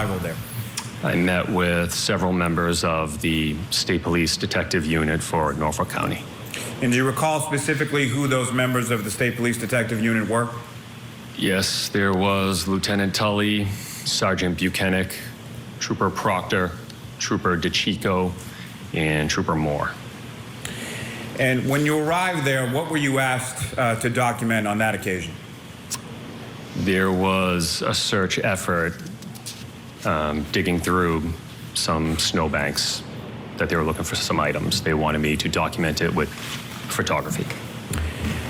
arrival there? I met with several members of the State Police Detective Unit for Norfolk County. And do you recall specifically who those members of the State Police Detective Unit were? Yes, there was Lieutenant Tully, Sergeant Buchanan, Trooper Proctor, Trooper DeChico, and Trooper Moore. And when you arrived there, what were you asked to document on that occasion? There was a search effort digging through some snowbanks that they were looking for some items. They wanted me to document it with photography.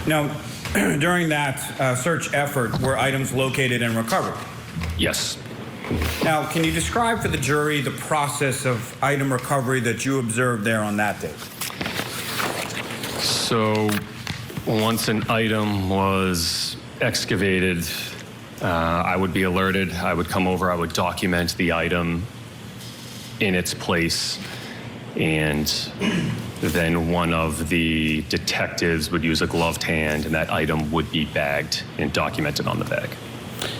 Now, during that search effort, were items located and recovered? Yes. Now, can you describe for the jury the process of item recovery that you observed there on that day? So once an item was excavated, I would be alerted. I would come over, I would document the item in its place, and then one of the detectives would use a gloved hand, and that item would be bagged and documented on the bag.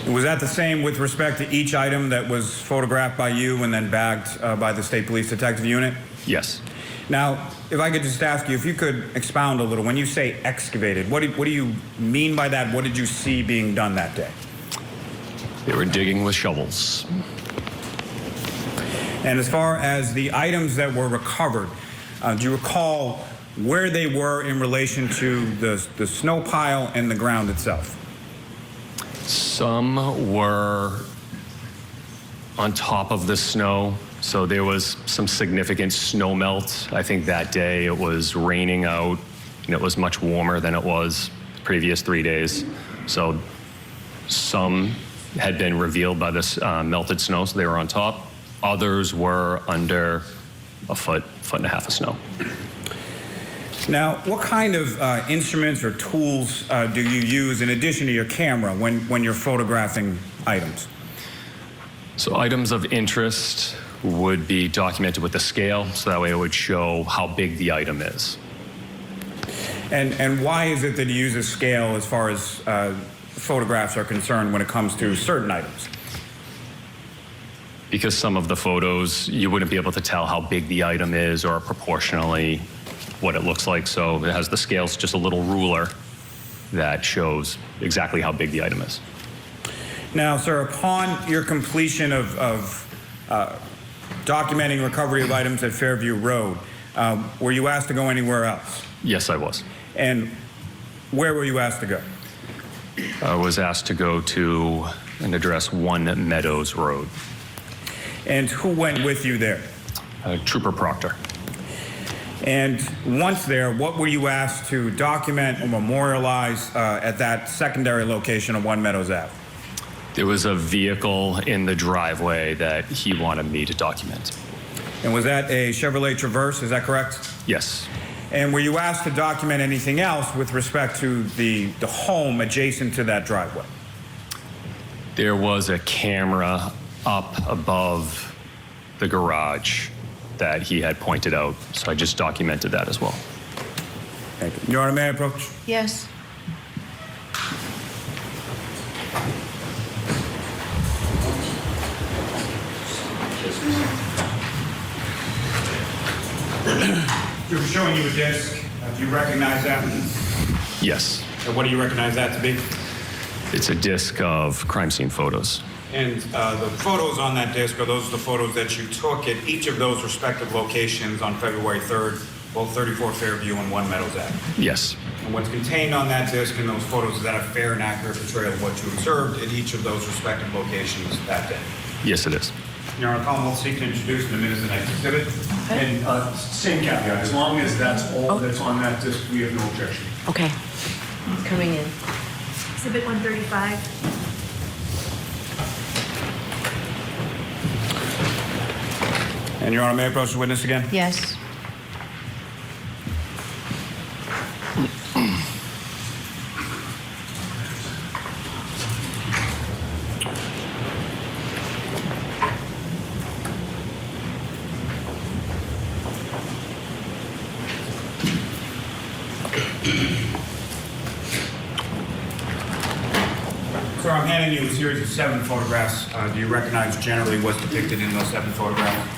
And was that the same with respect to each item that was photographed by you and then bagged by the State Police Detective Unit? Yes. Now, if I could just ask you, if you could expound a little, when you say excavated, what do you mean by that? What did you see being done that day? They were digging with shovels. And as far as the items that were recovered, do you recall where they were in relation to the snow pile and the ground itself? Some were on top of the snow, so there was some significant snow melt. I think that day it was raining out, and it was much warmer than it was the previous 3 days. So some had been revealed by this melted snow, so they were on top. Others were under a foot and a half of snow. Now, what kind of instruments or tools do you use in addition to your camera when you're photographing items? So items of interest would be documented with a scale, so that way it would show how big the item is. And why is it that you use a scale as far as photographs are concerned when it comes to certain items? Because some of the photos, you wouldn't be able to tell how big the item is or proportionally what it looks like. So it has the scales, just a little ruler that shows exactly how big the item is. Now, sir, upon your completion of documenting recovery of items at Fairview Road, were you asked to go anywhere else? Yes, I was. And where were you asked to go? I was asked to go to an address 1 Meadows Road. And who went with you there? Trooper Proctor. And once there, what were you asked to document or memorialize at that secondary location of 1 Meadows Ave? There was a vehicle in the driveway that he wanted me to document. And was that a Chevrolet Traverse, is that correct? Yes. And were you asked to document anything else with respect to the home adjacent to that driveway? There was a camera up above the garage that he had pointed out, so I just documented that as well. Thank you. Your Honor, may I approach? Yes. You're showing you a disc. Do you recognize that? Yes. And what do you recognize that to be? It's a disc of crime scene photos. And the photos on that disc, are those the photos that you took at each of those respective locations on February 3rd, both 34 Fairview and 1 Meadows Ave? Yes. And what's contained on that disc and those photos, is that a fair and accurate portrayal of what you observed at each of those respective locations that day? Yes, it is. Your Honor, Colin will seek to introduce in a minute the next exhibit. And same caveat, as long as that's all that's on that disc, we have no objection. Okay. It's coming in. Exhibit 135. And Your Honor, may I approach the witness again? Yes. Sir, I'm handing you a series of 7 photographs. Do you recognize generally what's depicted in those 7 photographs?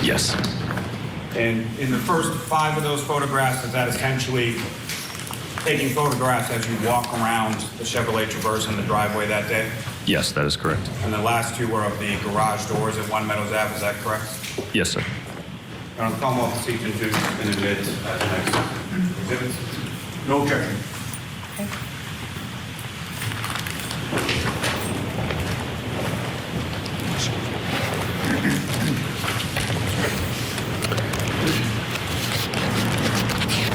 Yes. And in the first 5 of those photographs, is that essentially taking photographs as you walk around the Chevrolet Traverse in the driveway that day? Yes, that is correct. And the last 2 were of the garage doors at One Meadows Ave, is that correct? Yes, sir. And I'll come off the seat and do in the mid next exhibits. No objection.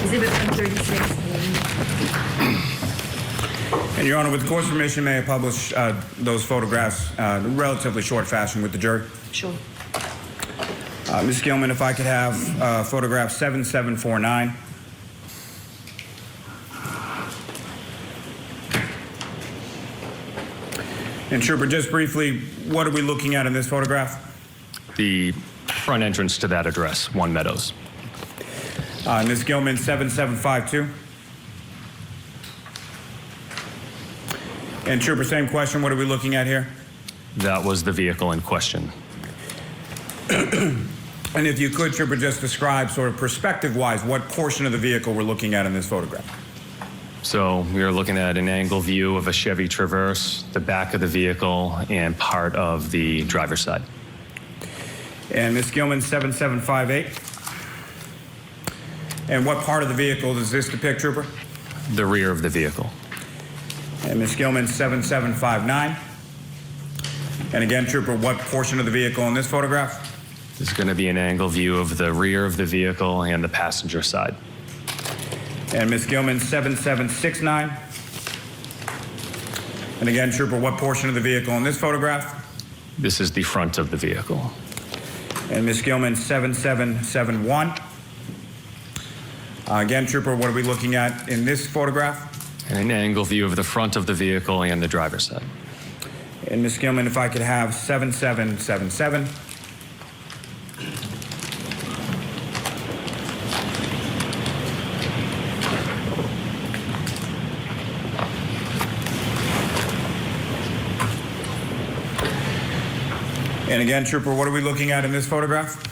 Exhibit 136. And Your Honor, with the court's permission, may I publish those photographs in relatively short fashion with the jury? Sure. Ms. Gilman, if I could have photograph 7749. And Trooper, just briefly, what are we looking at in this photograph? The front entrance to that address, One Meadows. Ms. Gilman, 7752. And Trooper, same question, what are we looking at here? That was the vehicle in question. And if you could, Trooper, just describe sort of perspective-wise what portion of the vehicle we're looking at in this photograph. So we are looking at an angle view of a Chevy Traverse, the back of the vehicle, and part of the driver's side. And Ms. Gilman, 7758. And what part of the vehicle does this depict, Trooper? The rear of the vehicle. And Ms. Gilman, 7759. And again, Trooper, what portion of the vehicle in this photograph? This is going to be an angle view of the rear of the vehicle and the passenger side. And Ms. Gilman, 7769. And again, Trooper, what portion of the vehicle in this photograph? This is the front of the vehicle. And Ms. Gilman, 7771. Again, Trooper, what are we looking at in this photograph? And an angle view of the front of the vehicle and the driver's side. And Ms. Gilman, if I could have 7777. And again, Trooper, what are we looking at in this photograph?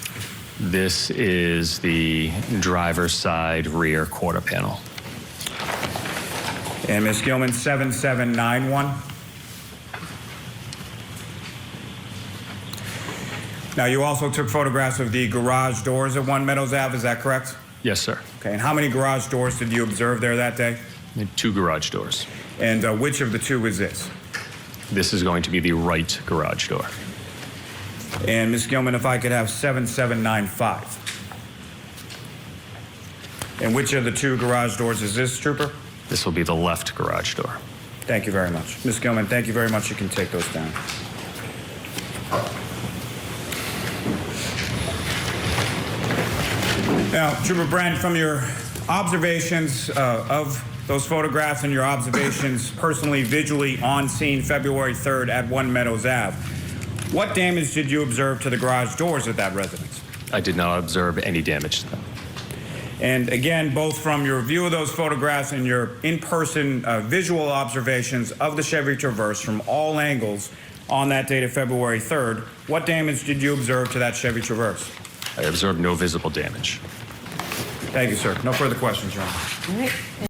This is the driver's side rear quarter panel. And Ms. Gilman, 7791. Now, you also took photographs of the garage doors at One Meadows Ave, is that correct? Yes, sir. Okay, and how many garage doors did you observe there that day? 2 garage doors. And which of the 2 is this? This is going to be the right garage door. And Ms. Gilman, if I could have 7795. And which of the 2 garage doors is this, Trooper? This will be the left garage door. Thank you very much. Ms. Gilman, thank you very much. You can take those down. Now, Trooper Brent, from your observations of those photographs and your observations personally, visually on scene February 3rd at One Meadows Ave, what damage did you observe to the garage doors at that residence? I did not observe any damage to them. And again, both from your view of those photographs and your in-person visual observations of the Chevy Traverse from all angles on that date of February 3rd, what damage did you observe to that Chevy Traverse? I observed no visible damage. Thank you, sir. No further questions, Your Honor. All right.